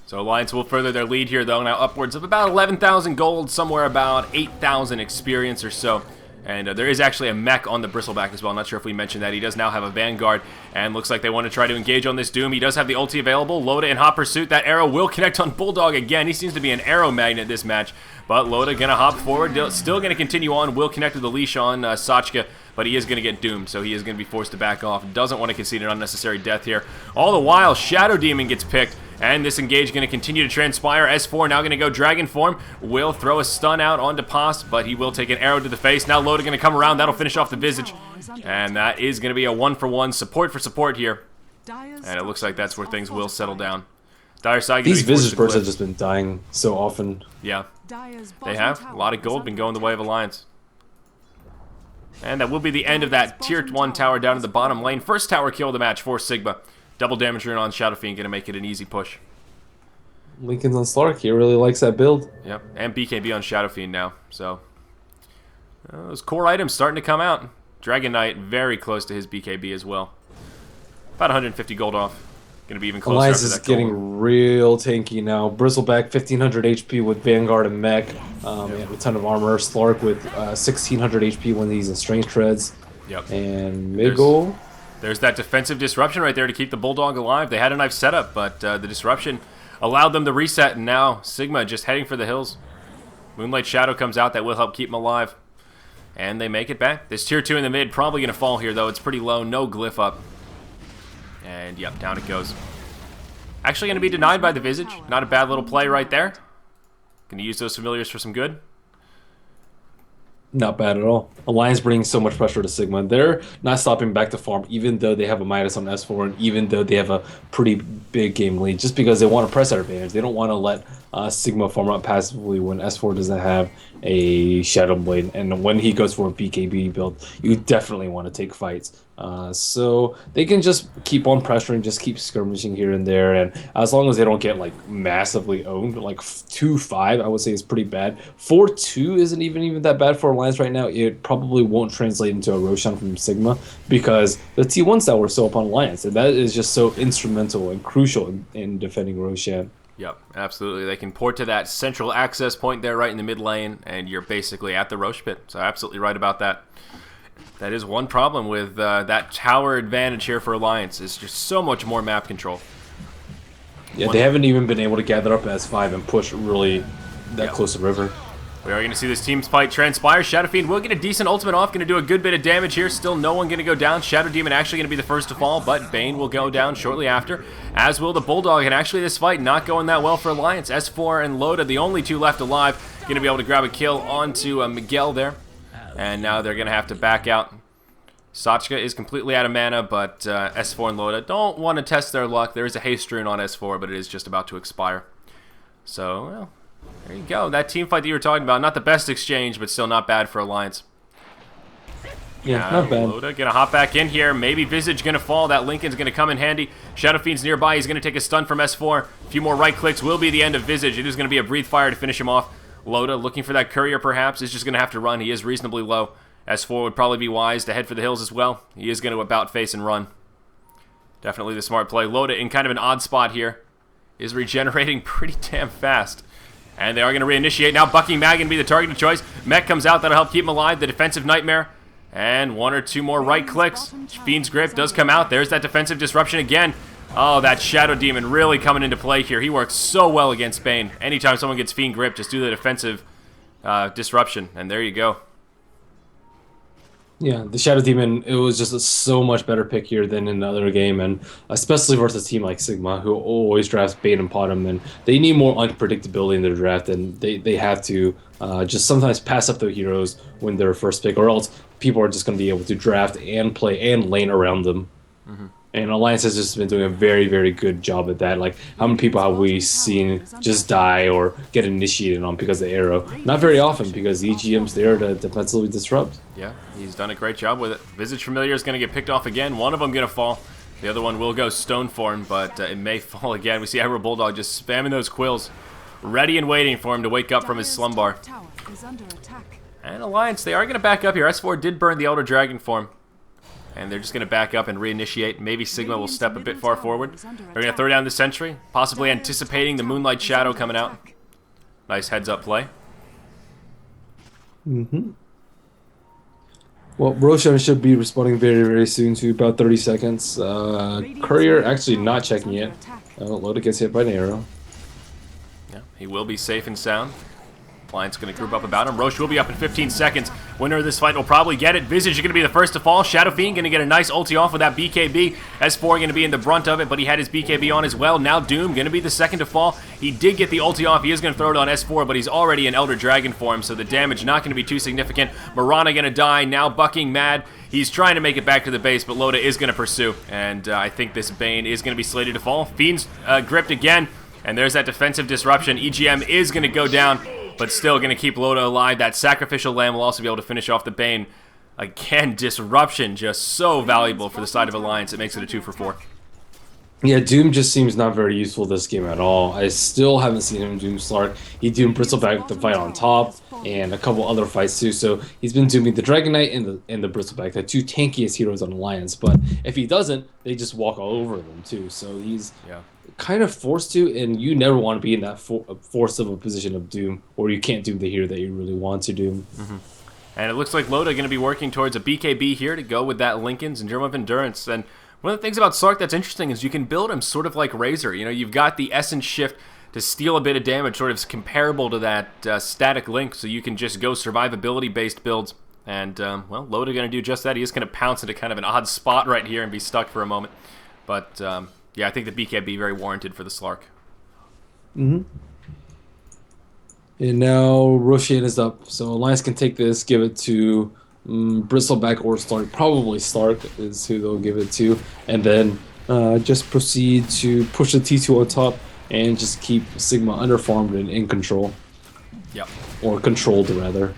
So Alliance will further their lead here, though, now upwards of about 11,000 gold, somewhere about 8,000 experience or so. And there is actually a mech on the Bristleback as well. I'm not sure if we mentioned that. He does now have a Vanguard, and looks like they want to try to engage on this Doom. He does have the ulti available. Loda in hot pursuit. That arrow will connect on Bulldog again. He seems to be an arrow magnet this match. But Loda going to hop forward. Still going to continue on. Will connect with the leash on Sachka, but he is going to get doomed, so he is going to be forced to back off. Doesn't want to concede an unnecessary death here. All the while, Shadow Demon gets picked. And this engage going to continue to transpire. S4 now going to go Dragon Form. Will throw a stun out onto Pos, but he will take an arrow to the face. Now Loda going to come around. That'll finish off the Visage. And that is going to be a 1-for-1 support for support here. And it looks like that's where things will settle down. Dire side These Visage birds have just been dying so often. Yeah, they have. A lot of gold been going the way of Alliance. And that will be the end of that Tier 1 tower down in the bottom lane. First tower kill of the match for Sigma. Double damage rune on Shadow Fiend, going to make it an easy push. Lincoln's on Slark, he really likes that build. Yep, and BKB on Shadow Fiend now. So, those core items starting to come out. Dragon Knight very close to his BKB as well. About 150 gold off. Going to be even closer. Alliance is getting real tanky now. Bristleback 1500 HP with Vanguard and Mech. And a ton of armor. Slark with 1600 HP when he's in Strange Treads. Yep. And Miguel. There's that defensive disruption right there to keep the Bulldog alive. They had a nice setup, but the disruption allowed them to reset, and now Sigma just heading for the hills. Moonlight Shadow comes out. That will help keep them alive. And they make it back. This Tier 2 in the mid probably going to fall here, though. It's pretty low. No glyph up. And, yep, down it goes. Actually going to be denied by the Visage. Not a bad little play right there. Going to use those familiars for some good. Not bad at all. Alliance bringing so much pressure to Sigma. They're not stopping back to farm, even though they have a minus on S4, and even though they have a pretty big game lead, just because they want to press that advantage. They don't want to let Sigma farm up passively when S4 doesn't have a Shadow Blade. And when he goes for a BKB build, you definitely want to take fights. So they can just keep on pressuring, just keep skirmishing here and there, and as long as they don't get like massively owned, like 2-5, I would say is pretty bad. 4-2 isn't even that bad for Alliance right now. It probably won't translate into a Roshan from Sigma because the T1 style were so up on Alliance, and that is just so instrumental and crucial in defending Roshan. Yep, absolutely. They can port to that central access point there right in the mid lane, and you're basically at the Rosh pit. So absolutely right about that. That is one problem with that tower advantage here for Alliance. Is just so much more map control. Yeah, they haven't even been able to gather up as 5 and push really that close to river. We are going to see this team's fight transpire. Shadow Fiend will get a decent ultimate off. Going to do a good bit of damage here. Still no one going to go down. Shadow Demon actually going to be the first to fall, but Bane will go down shortly after, as will the Bulldog. And actually this fight not going that well for Alliance. S4 and Loda, the only two left alive, going to be able to grab a kill onto Miguel there. And now they're going to have to back out. Sachka is completely out of mana, but S4 and Loda don't want to test their luck. There is a haste rune on S4, but it is just about to expire. So, well, there you go. That team fight that you were talking about, not the best exchange, but still not bad for Alliance. Yeah, not bad. Loda gonna hop back in here. Maybe Visage gonna fall. That Lincoln's gonna come in handy. Shadow Fiend's nearby. He's gonna take a stun from S4. A few more right clicks will be the end of Visage. It is gonna be a breathe fire to finish him off. Loda looking for that courier perhaps. Is just gonna have to run. He is reasonably low. S4 would probably be wise to head for the hills as well. He is gonna about face and run. Definitely the smart play. Loda in kind of an odd spot here. Is regenerating pretty damn fast. And they are going to reinitiate. Now Bucking Mag going to be the targeted choice. Mech comes out. That'll help keep him alive. The defensive nightmare. And one or two more right clicks. Fiend's Grip does come out. There's that defensive disruption again. Oh, that Shadow Demon really coming into play here. He works so well against Bane. Anytime someone gets Fiend Grip, just do the defensive disruption. And there you go. Yeah, the Shadow Demon, it was just a so much better pick here than in the other game, and especially versus a team like Sigma, who always drafts Bane and Potom, and they need more unpredictability in their draft, and they have to just sometimes pass up their heroes when they're first pick, or else people are just going to be able to draft and play and lane around them. And Alliance has just been doing a very, very good job at that. Like, how many people have we seen just die or get initiated on because of the arrow? Not very often, because EGM's there to defensively disrupt. Yeah, he's done a great job with it. Visage Familiar is going to get picked off again. One of them going to fall. The other one will go stone form, but it may fall again. We see Emerald Bulldog just spamming those quills, ready and waiting for him to wake up from his slumbar. And Alliance, they are going to back up here. S4 did burn the Elder Dragon form. And they're just going to back up and reinitiate. Maybe Sigma will step a bit far forward. They're going to throw down the Sentry, possibly anticipating the Moonlight Shadow coming out. Nice heads-up play. Well, Roshan should be responding very, very soon to about 30 seconds. Courier actually not checking yet. Loda gets hit by an arrow. Yeah, he will be safe and sound. Alliance going to group up about him. Roche will be up in 15 seconds. Winner of this fight will probably get it. Visage is going to be the first to fall. Shadow Fiend going to get a nice ulti off with that BKB. S4 going to be in the brunt of it, but he had his BKB on as well. Now Doom going to be the second to fall. He did get the ulti off. He is going to throw it on S4, but he's already in Elder Dragon form, so the damage not going to be too significant. Mirana going to die. Now Bucking Mad. He's trying to make it back to the base, but Loda is going to pursue. And I think this Bane is going to be slated to fall. Fiend's gripped again, and there's that defensive disruption. EGM is going to go down, but still going to keep Loda alive. That Sacrificial Lamb will also be able to finish off the Bane. Again, disruption just so valuable for the side of Alliance. It makes it a 2 for 4. Yeah, Doom just seems not very useful this game at all. I still haven't seen him Doom Slark. He Doom Bristleback the fight on top, and a couple other fights too. So he's been dooming the Dragon Knight and the Bristleback, the two tankiest heroes on Alliance. But if he doesn't, they just walk all over them too. So he's kind of forced to, and you never want to be in that forced of a position of Doom, or you can't Doom the hero that you really want to Doom. And it looks like Loda going to be working towards a BKB here to go with that Lincoln's and Germ of Endurance. And one of the things about Slark that's interesting is you can build him sort of like Razor. You know, you've got the Essence Shift to steal a bit of damage, sort of comparable to that static Link, so you can just go survivability-based builds. And, well, Loda going to do just that. He is going to pounce into kind of an odd spot right here and be stuck for a moment. But, yeah, I think the BKB very warranted for the Slark. And now Roshan is up, so Alliance can take this, give it to Bristleback or Stark. Probably Stark is who they'll give it to, and then just proceed to push the T2 on top and just keep Sigma underfarmed and in control. Yep. Or controlled, rather.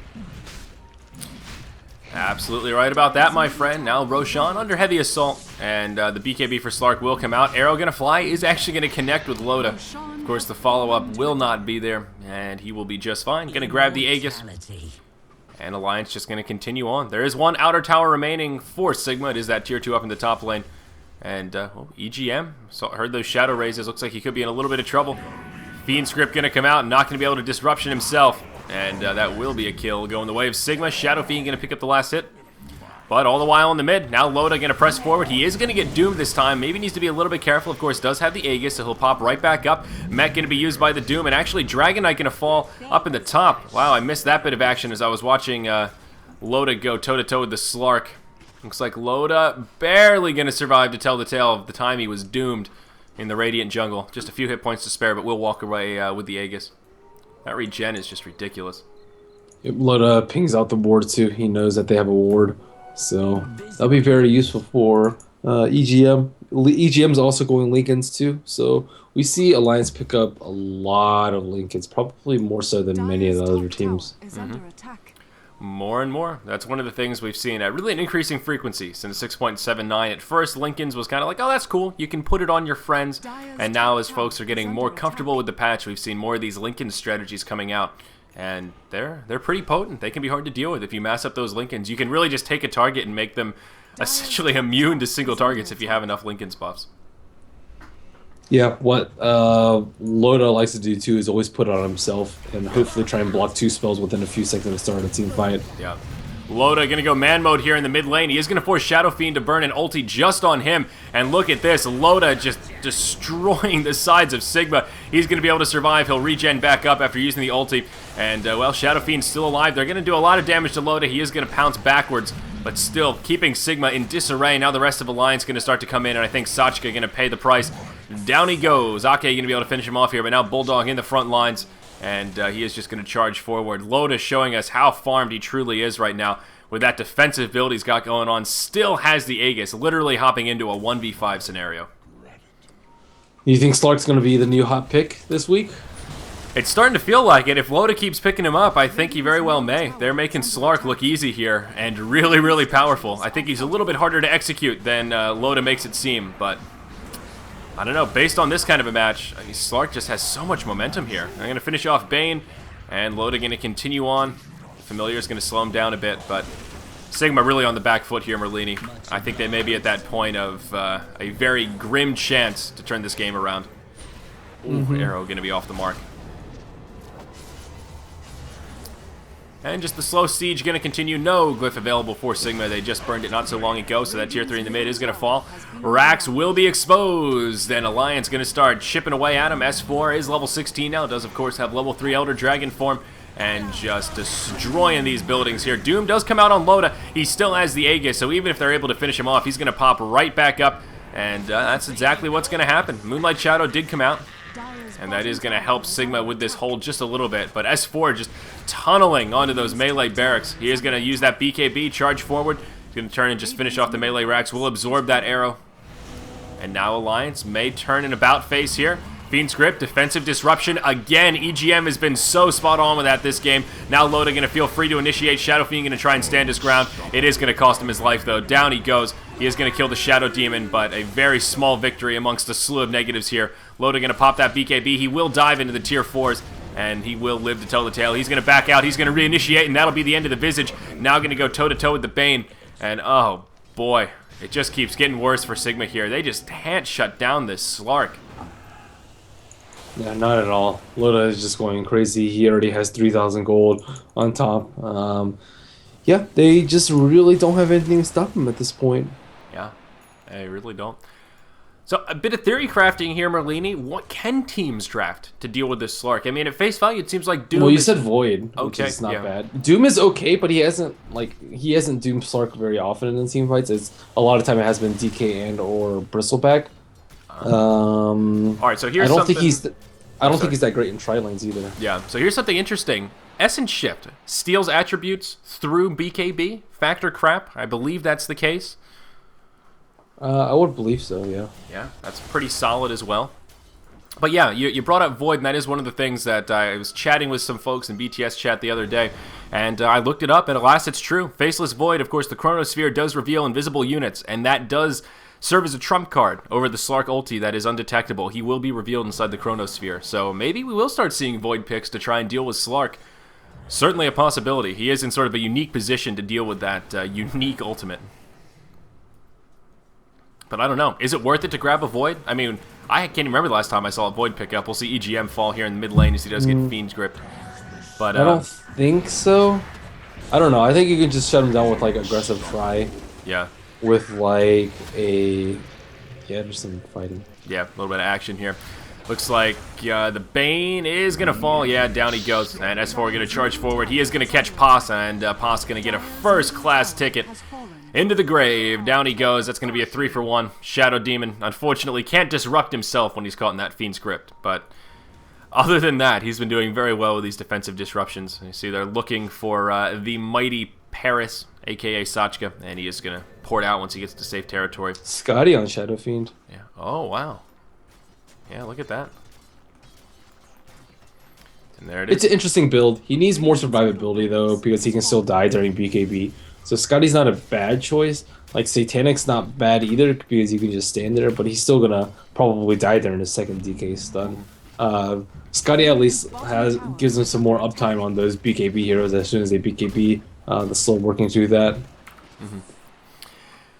Absolutely right about that, my friend. Now Roshan under heavy assault, and the BKB for Slark will come out. Arrow gonna fly, is actually gonna connect with Loda. Of course, the follow-up will not be there, and he will be just fine. Gonna grab the Aegis, and Alliance just gonna continue on. There is one outer tower remaining for Sigma. It is that tier 2 up in the top lane. And EGM, heard those shadow raises. Looks like he could be in a little bit of trouble. Fiend Script gonna come out, not gonna be able to disruption himself. And that will be a kill going the way of Sigma. Shadow Fiend going to pick up the last hit. But all the while in the mid, now Loda going to press forward. He is going to get doomed this time. Maybe needs to be a little bit careful. Of course, does have the Aegis, so he'll pop right back up. Mech going to be used by the Doom. And actually, Dragon Knight going to fall up in the top. Wow, I missed that bit of action as I was watching Loda go toe-to-toe with the Slark. Looks like Loda barely going to survive to tell the tale of the time he was doomed in the Radiant Jungle. Just a few hit points to spare, but we'll walk away with the Aegis. That regen is just ridiculous. Loda pings out the ward too. He knows that they have a ward, so that'll be very useful for EGM. EGM's also going Lincolns too, so we see Alliance pick up a lot of Lincolns, probably more so than many of the other teams. More and more. That's one of the things we've seen at really an increasing frequency since 6.79. At first, Lincoln's was kind of like, oh, that's cool. You can put it on your friends. And now as folks are getting more comfortable with the patch, we've seen more of these Lincoln strategies coming out. And they're pretty potent. They can be hard to deal with if you mass up those Lincolns. You can really just take a target and make them essentially immune to single targets if you have enough Lincoln's buffs. Yeah, what Loda likes to do too is always put it on himself and hopefully try and block 2 spells within a few seconds to start a team fight. Yeah. Loda gonna go man mode here in the mid lane. He is gonna force Shadow Fiend to burn an ulti just on him. And look at this, Loda just destroying the sides of Sigma. He's gonna be able to survive. He'll regen back up after using the ulti. And well, Shadow Fiend's still alive. They're gonna do a lot of damage to Loda. He is gonna pounce backwards, but still keeping Sigma in disarray. Now the rest of Alliance gonna start to come in, and I think Sachka gonna pay the price. Down he goes. Ake gonna be able to finish him off here, but now Bulldog in the front lines. And he is just going to charge forward. Loda showing us how farmed he truly is right now. With that defensive build he's got going on. Still has the Aegis. Literally hopping into a 1v5 scenario. You think Slark's going to be the new hot pick this week? It's starting to feel like it. If Loda keeps picking him up, I think he very well may. They're making Slark look easy here. And really, really powerful. I think he's a little bit harder to execute than Loda makes it seem. But I don't know, based on this kind of a match, I mean, Slark just has so much momentum here. I'm going to finish off Bane, and Loda going to continue on. Familiar is going to slow him down a bit, but Sigma really on the back foot here, Merlini. I think they may be at that point of a very grim chance to turn this game around. Ooh, arrow going to be off the mark. And just the slow siege going to continue. No glyph available for Sigma. They just burned it not so long ago, so that tier 3 in the mid is going to fall. Rax will be exposed. Then Alliance going to start chipping away at him. S4 is level 16 now. Does, of course, have level 3 Elder Dragon form. And just destroying these buildings here. Doom does come out on Loda. He still has the Aegis, so even if they're able to finish him off, he's going to pop right back up. And that's exactly what's going to happen. Moonlight Shadow did come out. And that is going to help Sigma with this hold just a little bit. But S4 just tunneling onto those melee barracks. He is going to use that BKB, charge forward. He's going to turn and just finish off the melee racks. We'll absorb that arrow. And now Alliance may turn an about face here. Fiend's Grip, defensive disruption. Again, EGM has been so spot on with that this game. Now Loda going to feel free to initiate. Shadow Fiend going to try and stand his ground. It is going to cost him his life, though. Down he goes. He is going to kill the Shadow Demon, but a very small victory amongst a slew of negatives here. Loda going to pop that BKB. He will dive into the tier 4s, and he will live to tell the tale. He's going to back out. He's going to reinitiate, and that'll be the end of the Visage. Now going to go toe-to-toe with the Bane. And, oh, boy, it just keeps getting worse for Sigma here. They just can't shut down this Slark. Yeah, not at all. Loda is just going crazy. He already has 3,000 gold on top. Yeah, they just really don't have anything to stop him at this point. Yeah, they really don't. So, a bit of theory crafting here, Merlini. What can teams draft to deal with this Slark? I mean, at face value, it seems like Doom. Well, you said Void, which okay, is not yeah. bad. Doom is okay, but he hasn't Doomed Slark very often in the team fights. It's a lot of time it has been DK and or Bristleback. All right, so here's I don't something... think he's that great in tri-lanes either. Yeah, so here's something interesting. Essence Shift steals attributes through BKB. Factor crap. I believe that's the case. I would believe so, yeah. Yeah, that's pretty solid as well. But yeah, you brought up Void, and that is one of the things that I was chatting with some folks in BTS chat the other day, and I looked it up, and alas, it's true. Faceless Void, of course, the Chronosphere does reveal invisible units, and that does serve as a trump card over the Slark ulti that is undetectable. He will be revealed inside the Chronosphere, so maybe we will start seeing Void picks to try and deal with Slark. Certainly a possibility. He is in sort of a unique position to deal with that unique ultimate. But I don't know. Is it worth it to grab a Void? I mean, I can't remember the last time I saw a Void pick up. We'll see EGM fall here in the mid lane as he does get Fiend's Grip. But I don't think so. I don't know. I think you can just shut him down with like aggressive try. Yeah. With like a just some fighting. Yeah, a little bit of action here. Looks like the Bane is going to fall. Yeah, down he goes. And S4 going to charge forward. He is going to catch Pasa, and Pasa going to get a first-class ticket into the grave. Down he goes. That's going to be a 3-for-1. Shadow Demon, unfortunately, can't disrupt himself when he's caught in that Fiend's Grip. But other than that, he's been doing very well with these defensive disruptions. You see they're looking for the mighty Paris, a.k.a. Sachka, and he is going to port out once he gets to safe territory. Scotty on Shadow Fiend. Yeah. Oh, wow. Yeah, look at that. And there it It's is. an interesting build. He needs more survivability though, because he can still die during BKB. So Scotty's not a bad choice. Like Satanic's not bad either, because you can just stand there, but he's still gonna probably die during his second DK stun. Scotty at least gives him some more uptime on those BKB heroes as soon as they BKB. They're still working through that.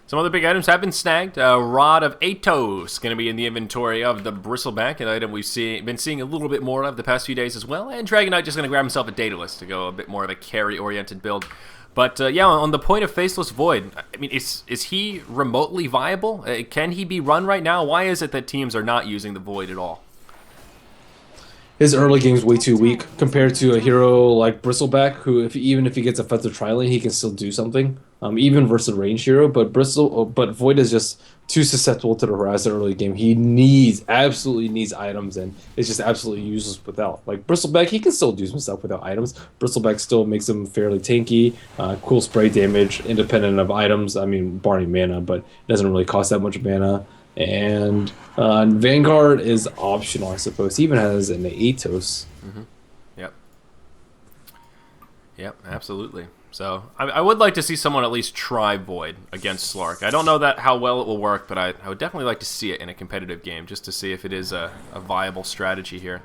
Some other big items have been snagged. Rod of Atos going to be in the inventory of the Bristleback, an item we've been seeing a little bit more of the past few days as well. And Dragon Knight just going to grab himself a Daedalus to go a bit more of a carry-oriented build. But yeah, on the point of Faceless Void, I mean, is he remotely viable? Can he be run right now? Why is it that teams are not using the Void at all? His early game's way too weak compared to a hero like Bristleback, who even if he gets offensive tri-lane, he can still do something. Even versus a range hero, but Void is just too susceptible to the harass early game. He absolutely needs items, and it's just absolutely useless without. Like Bristleback, he can still do some stuff without items. Bristleback still makes him fairly tanky, cool spray damage, independent of items. I mean, barring mana, but it doesn't really cost that much mana. And Vanguard is optional, I suppose. He even has an Atos. Yep. Yep, absolutely. So I would like to see someone at least try Void against Slark. I don't know how well it will work, but I would definitely like to see it in a competitive game, just to see if it is a viable strategy here.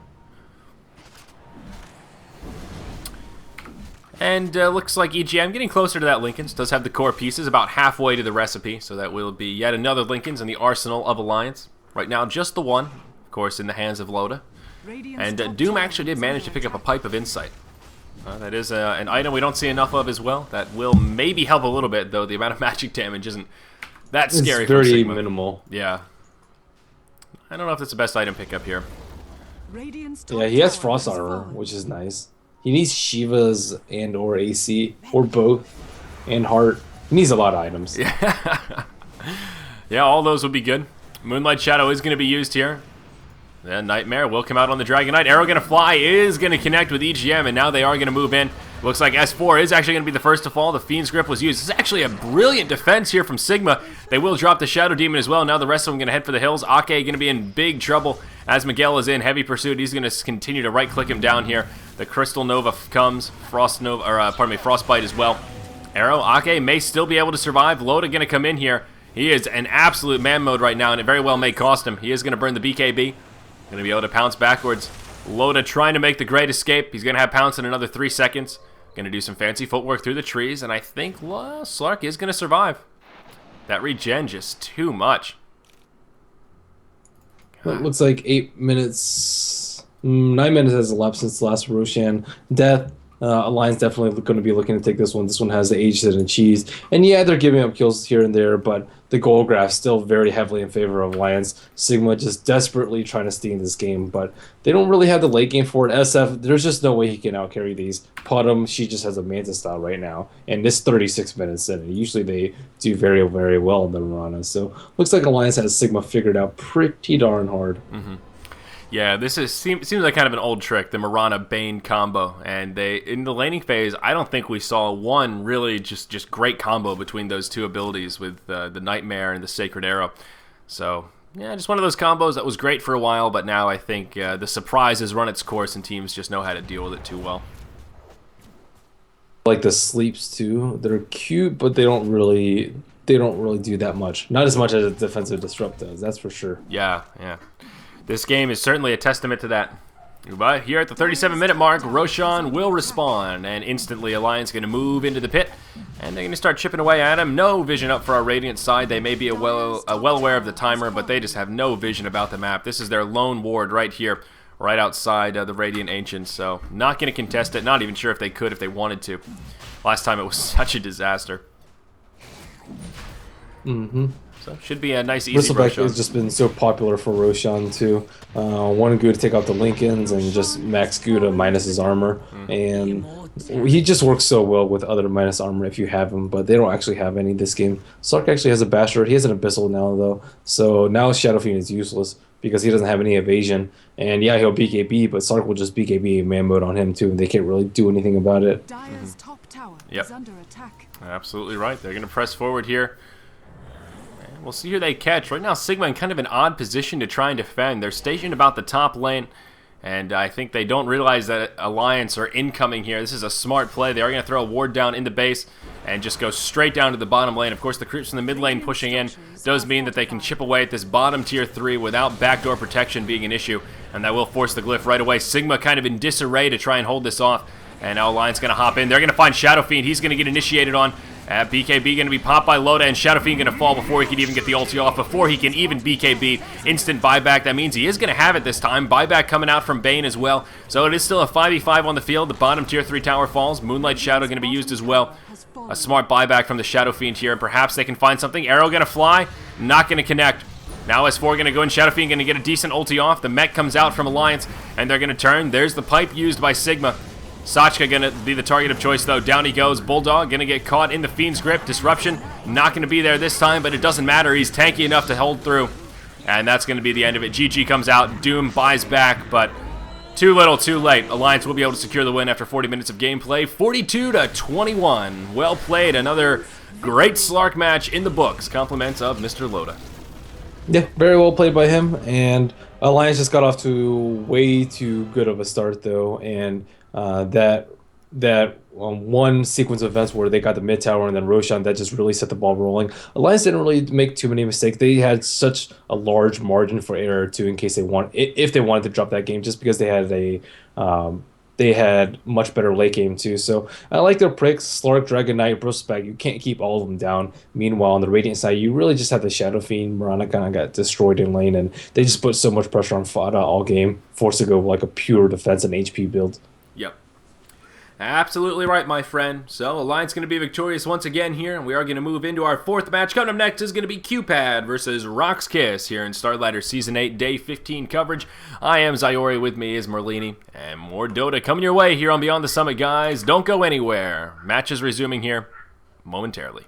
And looks like EGM getting closer to that Linken's. Does have the core pieces, about halfway to the recipe, so that will be yet another Linken's in the arsenal of Alliance. Right now, just the one, of course, in the hands of Loda. And Doom actually did manage to pick up a Pipe of Insight. That is an item we don't see enough of as well. That will maybe help a little bit, though the amount of magic damage isn't that scary for Sigma. It's very minimal. Yeah. I don't know if that's the best item pickup here. Yeah, he has Frost Armor, which is nice. He needs Shivas and or AC, or both, and Heart. He needs a lot of items. Yeah, yeah, all those would be good. Moonlight Shadow is going to be used here. Then Nightmare will come out on the Dragon Knight. Arrow going to fly, is going to connect with EGM, and now they are going to move in. Looks like S4 is actually going to be the first to fall. The Fiend's Grip was used. This is actually a brilliant defense here from Sigma. They will drop the Shadow Demon as well. Now the rest of them going to head for the hills. Ake going to be in big trouble as Miguel is in heavy pursuit. He's going to continue to right-click him down here. The Crystal Nova comes. Frostbite as well. Arrow, Ake may still be able to survive. Loda going to come in here. He is in absolute man mode right now, and it very well may cost him. He is going to burn the BKB. Going to be able to pounce backwards. Loda trying to make the great escape. He's going to have pounce in another 3 seconds. Going to do some fancy footwork through the trees, and I think Slark is going to survive. That regen just too much. It looks like 8 minutes, 9 minutes has elapsed since the last Roshan death. Alliance definitely going to be looking to take this one. This one has the Age and cheese. And yeah, they're giving up kills here and there, but the goal graph still very heavily in favor of Alliance. Sigma just desperately trying to stay in this game, but they don't really have the late game for it. SF, there's just no way he can outcarry these. Potom, she just has a Manta style right now, and this 36 minutes in. And usually they do very, very well in the Mirana. So looks like Alliance has Sigma figured out pretty darn hard. Yeah, this seems like kind of an old trick, the Mirana Bane combo. And in the laning phase, I don't think we saw one really just great combo between those two abilities with the Nightmare and the Sacred Arrow. So, yeah, just one of those combos that was great for a while, but now I think the surprise has run its course and teams just know how to deal with it too well. Like the sleeps too, they're cute, but they don't really do that much. Not as much as a defensive disrupt does, that's for sure. Yeah, yeah. This game is certainly a testament to that. But here at the 37-minute mark, Roshan will respawn, and instantly Alliance going to move into the pit, and they're going to start chipping away at him. No vision up for our Radiant side. They may be well aware of the timer, but they just have no vision about the map. This is their lone ward right here, right outside the Radiant Ancients, so not going to contest it. Not even sure if they could if they wanted to. Last time it was such a disaster. So should be a nice, easy Bristleback Roshan. has just been so popular for Roshan too. One Goo to take out the Lincolns and just max Goo to minus his armor. And he just works so well with other minus armor if you have him, but they don't actually have any this game. Sark actually has a Bastard. He has an Abyssal now though. So now Shadow Fiend is useless because he doesn't have any evasion. And yeah, he'll BKB, but Sark will just BKB man mode on him too, and they can't really do anything about it. Dire's top tower is under attack. Absolutely right. They're going to press forward here. We'll see who they catch. Right now, Sigma in kind of an odd position to try and defend. They're stationed about the top lane, And I think they don't realize that Alliance are incoming here. This is a smart play. They are going to throw a ward down into base and just go straight down to the bottom lane. Of course, the creeps from the mid lane pushing in does mean that they can chip away at this bottom tier 3 without backdoor protection being an issue. And that will force the glyph right away. Sigma kind of in disarray to try and hold this off. And now Alliance going to hop in. They're going to find Shadow Fiend. He's going to get initiated on. BKB going to be popped by Loda, and Shadow Fiend going to fall before he can even get the ulti off, before he can even BKB. Instant buyback. That means he is going to have it this time. Buyback coming out from Bane as well. So it is still a 5v5 on the field. The bottom tier 3 tower falls. Moonlight Shadow going to be used as well. A smart buyback from the Shadow Fiend here, and perhaps they can find something. Arrow going to fly. Not going to connect. Now S4 going to go in. Shadow Fiend going to get a decent ulti off. The mech comes out from Alliance, and they're going to turn. There's the pipe used by Sigma. Sachka going to be the target of choice, though. Down he goes. Bulldog going to get caught in the Fiend's grip. Disruption not going to be there this time, but it doesn't matter. He's tanky enough to hold through. And that's going to be the end of it. GG comes out. Doom buys back, but too little, too late. Alliance will be able to secure the win after 40 minutes of gameplay. 42-21. Well played. Another great Slark match in the books. Compliments of Mr. Loda. Yeah, very well played by him. And Alliance just got off to way too good of a start, though. And that one sequence of events where they got the mid tower and then Roshan, that just really set the ball rolling. Alliance didn't really make too many mistakes. They had such a large margin for error too, in case if they wanted to drop that game, just because they had much better late game too. So I like their picks. Slark, Dragon Knight, Prospect. You can't keep all of them down. Meanwhile, on the Radiant side, you really just have the Shadow Fiend. Mirana kind of got destroyed in lane, and they just put so much pressure on Fada all game, forced to go like a pure defense and HP build. Yep. Absolutely right, my friend. So, Alliance going to be victorious once again here, and we are going to move into our fourth match. Coming up next is going to be Q-Pad versus rox.kis here in Starladder Season 8, Day 15 coverage. I am Zyori, with me is Merlini, and more Dota coming your way here on Beyond the Summit, guys. Don't go anywhere. Match is resuming here momentarily.